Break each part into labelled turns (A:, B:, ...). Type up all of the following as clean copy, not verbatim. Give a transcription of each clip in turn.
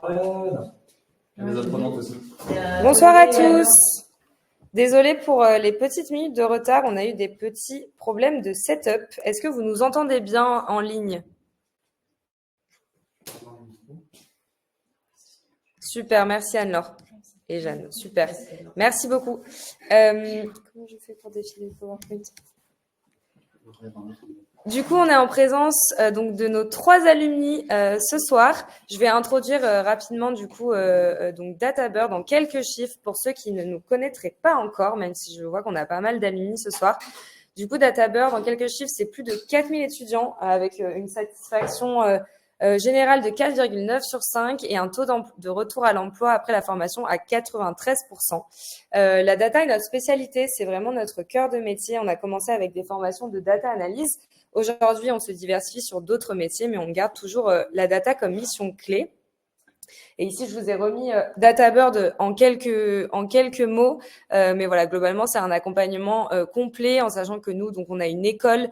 A: Les apprenantes aussi.
B: Bonsoir à tous. Désolée pour les petites minutes de retard, on a eu des petits problèmes de setup. Est-ce que vous nous entendez bien en ligne? Super, merci Anne-Laure et Jeanne. Super, merci beaucoup. Comment je fais pour défiler le PowerPoint? Du coup, on est en présence donc de nos 3 alumni ce soir. Je vais introduire rapidement du coup donc DataBird en quelques chiffres pour ceux qui ne nous connaîtraient pas encore, même si je vois qu'on a pas mal d'alumni ce soir. Du coup, DataBird en quelques chiffres, c'est plus de 4000 étudiants avec une satisfaction générale de 4,9 sur 5 et un taux de retour à l'emploi après la formation à 93%. La data est notre spécialité, c'est vraiment notre cœur de métier. On a commencé avec des formations de data analyse. Aujourd'hui, on se diversifie sur d'autres métiers, mais on garde toujours la data comme mission clé. Et ici, je vous ai remis DataBird en quelques mots, mais voilà, globalement, c'est un accompagnement complet, en sachant que nous, donc, on a une école,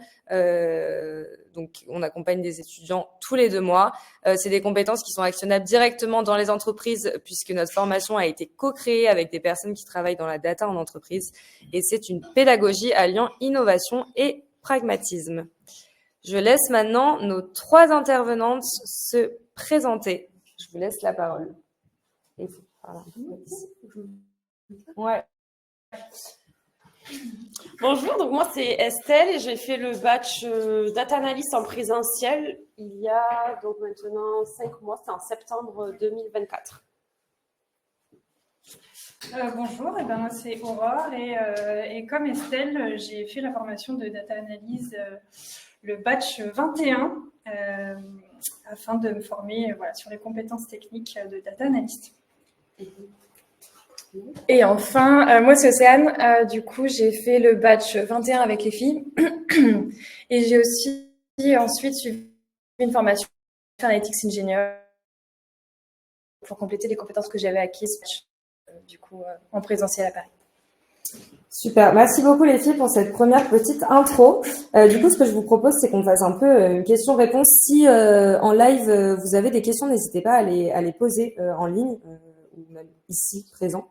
B: donc on accompagne des étudiants tous les 2 mois. C'est des compétences qui sont actionnables directement dans les entreprises, puisque notre formation a été co-créée avec des personnes qui travaillent dans la data en entreprise, et c'est une pédagogie alliant innovation et pragmatisme. Je laisse maintenant nos 3 intervenantes se présenter. Je vous laisse la parole. Voilà. Ouais.
C: Bonjour, donc moi c'est Estelle et j'ai fait le batch Data Analyst en présentiel il y a donc maintenant 5 mois, c'était en septembre 2024.
D: Bonjour, et ben moi c'est Aurore et comme Estelle, j'ai fait la formation de Data Analyse, le batch 21, afin de me former sur les compétences techniques de Data Analyst. Et enfin, moi c'est Océane, du coup j'ai fait le batch 21 avec les filles et j'ai aussi ensuite suivi une formation Analytics Engineer pour compléter les compétences que j'avais acquises du coup en présentiel à Paris.
B: Super, merci beaucoup les filles pour cette première petite intro. Du coup, ce que je vous propose, c'est qu'on fasse un peu une question-réponse. Si en live, vous avez des questions, n'hésitez pas à les poser en ligne ou même ici, présent.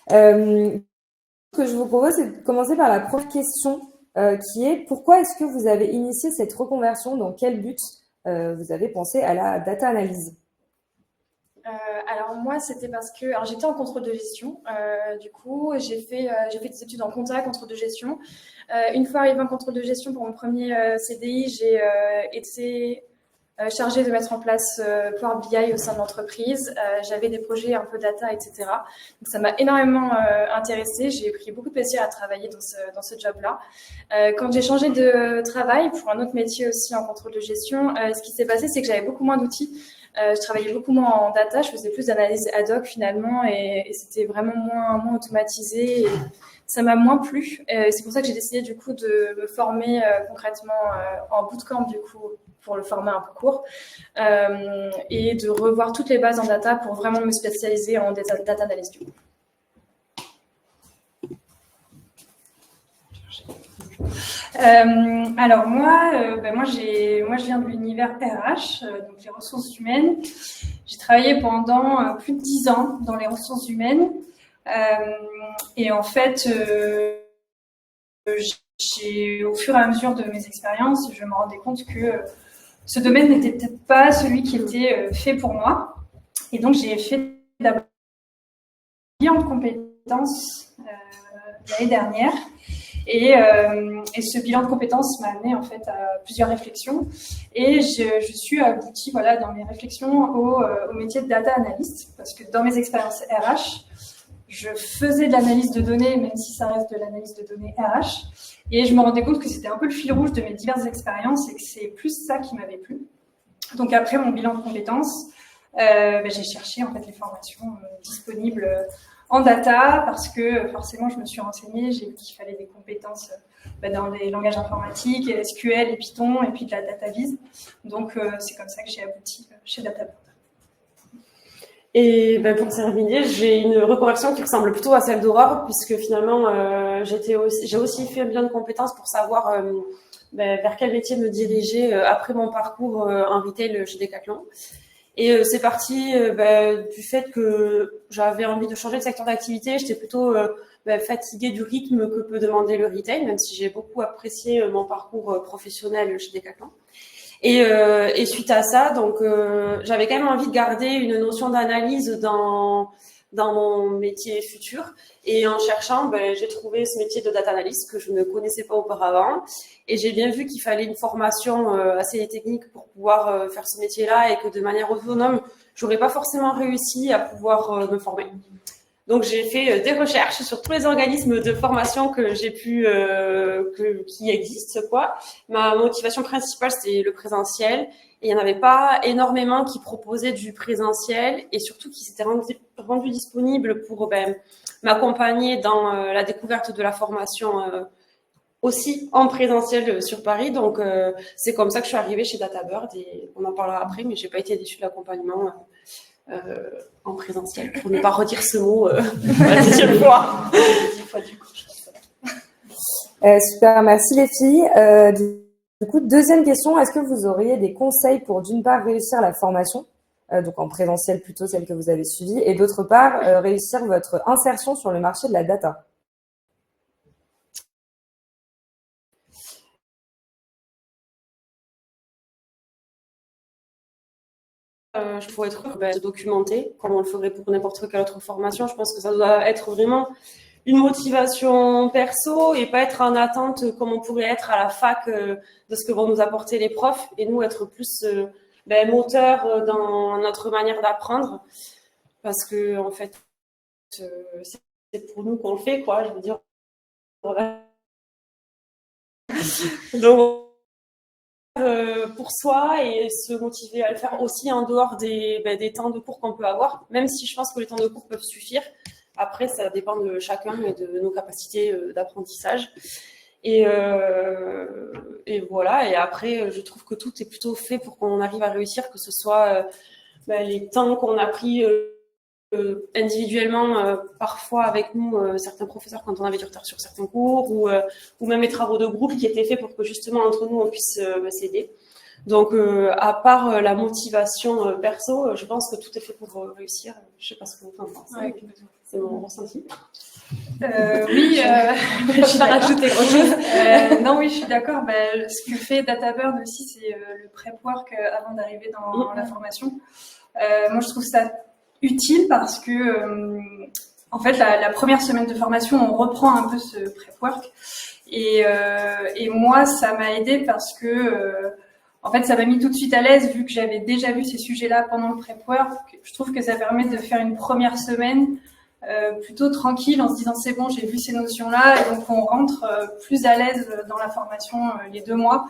B: Ce que je vous propose, c'est de commencer par la première question qui est pourquoi est-ce que vous avez initié cette reconversion? Dans quel but vous avez pensé à la data analyse?
D: Alors moi, c'était parce que j'étais en contrôle de gestion. Du coup, j'ai fait des études en compta, contrôle de gestion. Une fois arrivée en contrôle de gestion pour mon premier CDI, j'ai été chargée de mettre en place Power BI au sein de l'entreprise. J'avais des projets un peu data, etc. Donc ça m'a énormément intéressée. J'ai pris beaucoup de plaisir à travailler dans ce job-là. Quand j'ai changé de travail pour un autre métier aussi en contrôle de gestion, ce qui s'est passé, c'est que j'avais beaucoup moins d'outils. Je travaillais beaucoup moins en data, je faisais plus d'analyse ad hoc finalement et c'était vraiment moins automatisé. Et ça m'a moins plu. C'est pour ça que j'ai décidé du coup de me former concrètement en bootcamp du coup pour le format un peu court et de revoir toutes les bases en data pour vraiment me spécialiser en data analyse du coup. Alors moi, je viens de l'univers RH, donc les ressources humaines. J'ai travaillé pendant plus de 10 ans dans les ressources humaines et en fait, au fur et à mesure de mes expériences, je me rendais compte que ce domaine n'était peut-être pas celui qui était fait pour moi. Et donc j'ai fait d'abord un bilan de compétences l'année dernière. Et ce bilan de compétences m'a amené en fait à plusieurs réflexions et je suis aboutie dans mes réflexions au métier de data analyst parce que dans mes expériences RH, je faisais de l'analyse de données même si ça reste de l'analyse de données RH et je me rendais compte que c'était un peu le fil rouge de mes diverses expériences et que c'est plus ça qui m'avait plu. Donc après mon bilan de compétences, j'ai cherché en fait les formations disponibles en data parce que forcément je me suis renseignée, j'ai vu qu'il fallait des compétences dans les langages informatiques, SQL et Python et puis de la data viz. Donc c'est comme ça que j'ai abouti chez DataBird.
C: Et pour terminer, j'ai une reconversion qui ressemble plutôt à celle d'Aurore puisque finalement j'ai aussi fait un bilan de compétences pour savoir vers quel métier me diriger après mon parcours en retail chez Decathlon. Et c'est parti du fait que j'avais envie de changer de secteur d'activité. J'étais plutôt fatiguée du rythme que peut demander le retail, même si j'ai beaucoup apprécié mon parcours professionnel chez Decathlon. Et suite à ça, donc j'avais quand même envie de garder une notion d'analyse dans mon métier futur. Et en cherchant, j'ai trouvé ce métier de data analyst que je ne connaissais pas auparavant. Et j'ai bien vu qu'il fallait une formation assez technique pour pouvoir faire ce métier-là et que de manière autonome, j'aurais pas forcément réussi à pouvoir me former. Donc j'ai fait des recherches sur tous les organismes de formation que j'ai pu qui existent quoi. Ma motivation principale c'était le présentiel et il y en avait pas énormément qui proposaient du présentiel et surtout qui s'étaient rendus disponibles pour m'accompagner dans la découverte de la formation aussi en présentiel sur Paris. Donc c'est comme ça que je suis arrivée chez DataBird et on en parlera après, mais j'ai pas été déçue de l'accompagnement en présentiel, pour ne pas redire ce mot la deuxième fois.
B: Super, merci les filles. Du coup, deuxième question, est-ce que vous auriez des conseils pour d'une part réussir la formation, donc en présentiel plutôt celle que vous avez suivie, et d'autre part réussir votre insertion sur le marché de la data?
C: Je pourrais être documenté, comme on le ferait pour n'importe quelle autre formation. Je pense que ça doit être vraiment une motivation perso et pas être en attente comme on pourrait être à la fac de ce que vont nous apporter les profs et nous être plus moteurs dans notre manière d'apprendre parce que en fait c'est pour nous qu'on le fait quoi. Je veux dire. Donc pour soi et se motiver à le faire aussi en dehors des temps de cours qu'on peut avoir, même si je pense que les temps de cours peuvent suffire. Après, ça dépend de chacun et de nos capacités d'apprentissage. Et voilà. Et après, je trouve que tout est plutôt fait pour qu'on arrive à réussir, que ce soit les temps qu'on a pris individuellement, parfois avec nous, certains professeurs quand on avait du retard sur certains cours, ou même les travaux de groupe qui étaient faits pour que justement entre nous on puisse s'aider. Donc, à part la motivation perso, je pense que tout est fait pour réussir. Je sais pas ce que vous en pensez. Ouais. C'est mon ressenti.
D: Oui, je vais rajouter autre chose. Non, oui, je suis d'accord. Ce que fait DataBird aussi, c'est le prep work avant d'arriver dans la formation. Moi, je trouve ça utile parce que, en fait, la première semaine de formation, on reprend un peu ce prep work. Et moi, ça m'a aidé parce que, en fait, ça m'a mis tout de suite à l'aise vu que j'avais déjà vu ces sujets-là pendant le prep work. Je trouve que ça permet de faire une première semaine plutôt tranquille en se disant c'est bon, j'ai vu ces notions-là, et donc on rentre plus à l'aise dans la formation les 2 mois.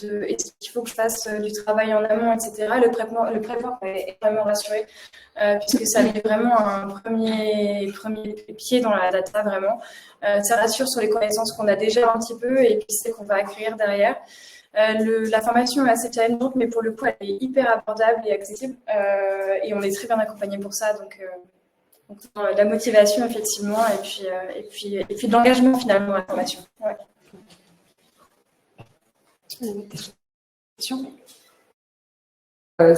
A: Est-ce qu'il faut que je fasse du travail en amont, etc. Le pré-work m'a extrêmement rassurée puisque ça met vraiment un premier pied dans la data, vraiment. Ça rassure sur les connaissances qu'on a déjà un petit peu et puis c'est qu'on va acquérir derrière. La formation est assez challengeante, mais pour le coup, elle est hyper abordable et accessible et on est très bien accompagné pour ça. Donc la motivation, effectivement, et puis de l'engagement, finalement, à la formation. Ouais.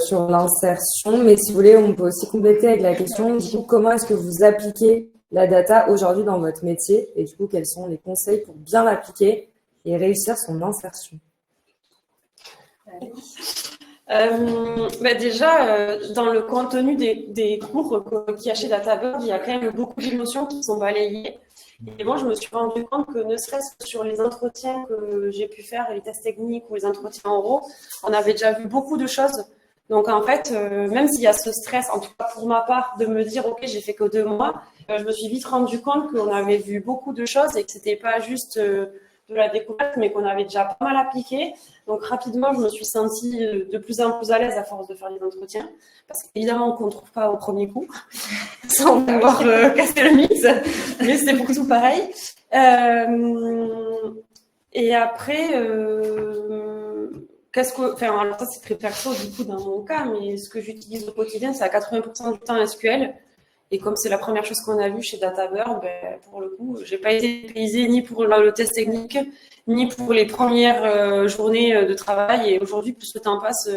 B: Sur l'insertion, mais si vous voulez, on peut aussi compléter avec la question du coup, comment est-ce que vous appliquez la data aujourd'hui dans votre métier et du coup, quels sont les conseils pour bien l'appliquer et réussir son insertion?
C: Déjà, dans le contenu des cours qu'il y a chez DataBird, il y a quand même beaucoup d'émotions qui sont balayées. Et moi, je me suis rendu compte que ne serait-ce que sur les entretiens que j'ai pu faire, les tests techniques ou les entretiens oraux, on avait déjà vu beaucoup de choses. Donc, en fait, même s'il y a ce stress, en tout cas pour ma part, de me dire, OK, j'ai fait que 2 mois, je me suis vite rendu compte qu'on avait vu beaucoup de choses et que c'était pas juste de la découverte, mais qu'on avait déjà pas mal appliqué. Donc, rapidement, je me suis sentie de plus en plus à l'aise à force de faire les entretiens. Parce qu'évidemment, qu'on ne trouve pas au premier coup, sans avoir cassé le mythe, mais c'est pour tout pareil. Et après, enfin, alors ça c'est très perso du coup dans mon cas, mais ce que j'utilise au quotidien, c'est à 80% du temps SQL. Et comme c'est la première chose qu'on a vue chez DataBird, ben, pour le coup, j'ai pas été dépaysée ni pour le test technique, ni pour les premières journées de travail. Et aujourd'hui, plus le temps passe,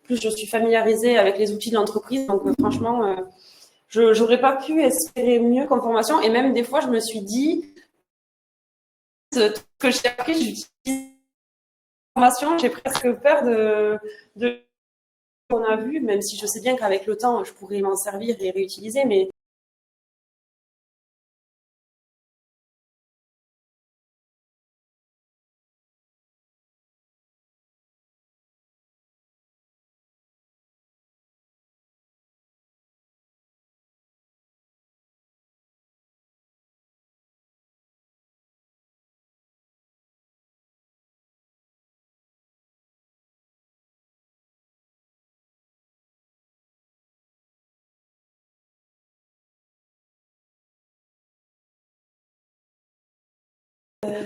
C: plus je suis familiarisée avec les outils de l'entreprise. Donc franchement, je n'aurais pas pu espérer mieux comme formation. Et même des fois, je me suis dit, tout ce que j'ai appris, j'utilise formation, j'ai presque peur de qu'on a vu, même si je sais bien qu'avec le temps, je pourrais m'en servir et réutiliser, mais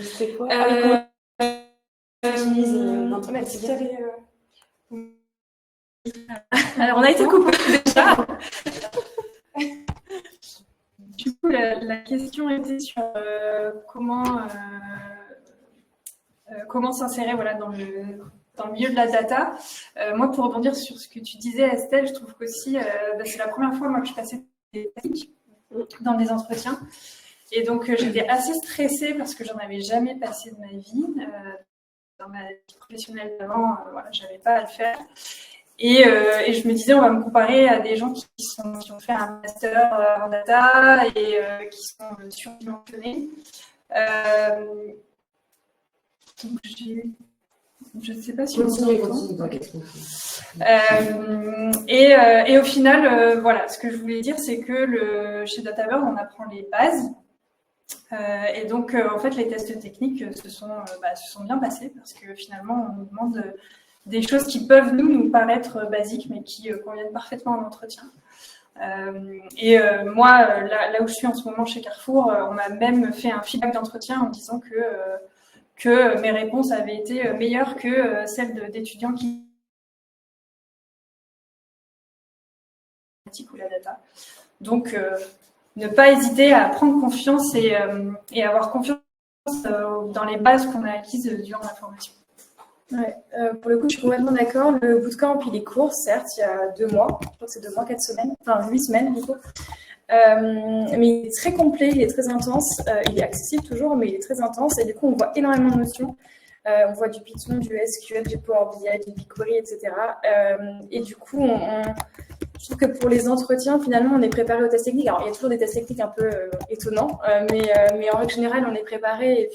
C: c'est quoi comment j'utilise dans ton quotidien.
D: Alors, on a été coupé déjà. Du coup, la question était sur comment s'insérer voilà, dans le milieu de la data. Moi, pour rebondir sur ce que tu disais, Estelle, je trouve qu'aussi, c'est la première fois moi, que je passais des techniques dans des entretiens. Et donc, j'étais assez stressée parce que j'en avais jamais passé de ma vie. Dans ma vie professionnelle d'avant, voilà, j'avais pas à le faire. Et je me disais, on va me comparer à des gens qui ont fait un master en data et qui sont surdimensionnés. Donc, je ne sais pas si
E: continue.
D: Et au final, voilà, ce que je voulais dire, c'est que chez DataBird, on apprend les bases. Et donc, en fait, les tests techniques se sont bien passés parce que finalement, on nous demande des choses qui peuvent nous paraître basiques, mais qui conviennent parfaitement en entretien. Moi, là où je suis en ce moment chez Carrefour, on m'a même fait un feedback d'entretien en disant que mes réponses avaient été meilleures que celles d'étudiants qui ou la data. Donc, ne pas hésiter à prendre confiance et avoir confiance dans les bases qu'on a acquises durant la formation.
A: Ouais, pour le coup, je suis complètement d'accord. Le bootcamp, il est court, certes, il y a 2 mois. Je crois que c'est 2 mois, 4 semaines, enfin 8 semaines du coup. Mais il est très complet, il est très intense. Il est accessible toujours, mais il est très intense. Et du coup, on voit énormément de notions. On voit du Python, du SQL, du Power BI, du BigQuery, etc. Et du coup, je trouve que pour les entretiens, finalement, on est préparé aux tests techniques. Alors, il y a toujours des tests techniques un peu étonnants, mais en règle générale, on est préparé.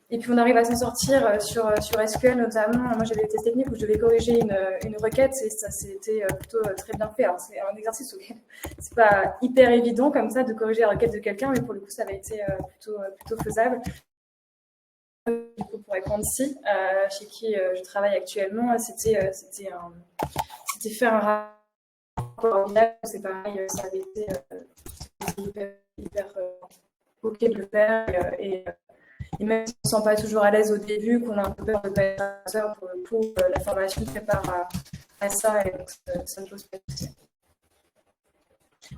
A: Et puis on arrive à s'en sortir sur SQL notamment. Moi, j'avais des tests techniques où je devais corriger une requête et ça c'était plutôt très bien fait. Alors, c'est un exercice où c'est pas hyper évident comme ça de corriger la requête de quelqu'un, mais pour le coup, ça avait été plutôt faisable. Du coup, pour Equancy, chez qui je travaille actuellement, c'était faire un rapport. C'est pareil, ça avait été hyper ok de le faire et même si on ne se sent pas toujours à l'aise au début, qu'on a un peu peur de ne pas être acteur, pour le coup, la formation prépare à ça et donc ça ne pose pas de souci.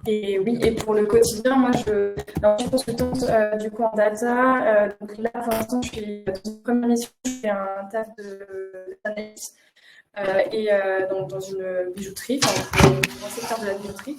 A: Et oui, et pour le quotidien, moi je suis consultante du coup en data. Donc là, pour l'instant, je suis dans une première mission, je fais un taf d'analyse dans une bijouterie, dans le secteur de la bijouterie.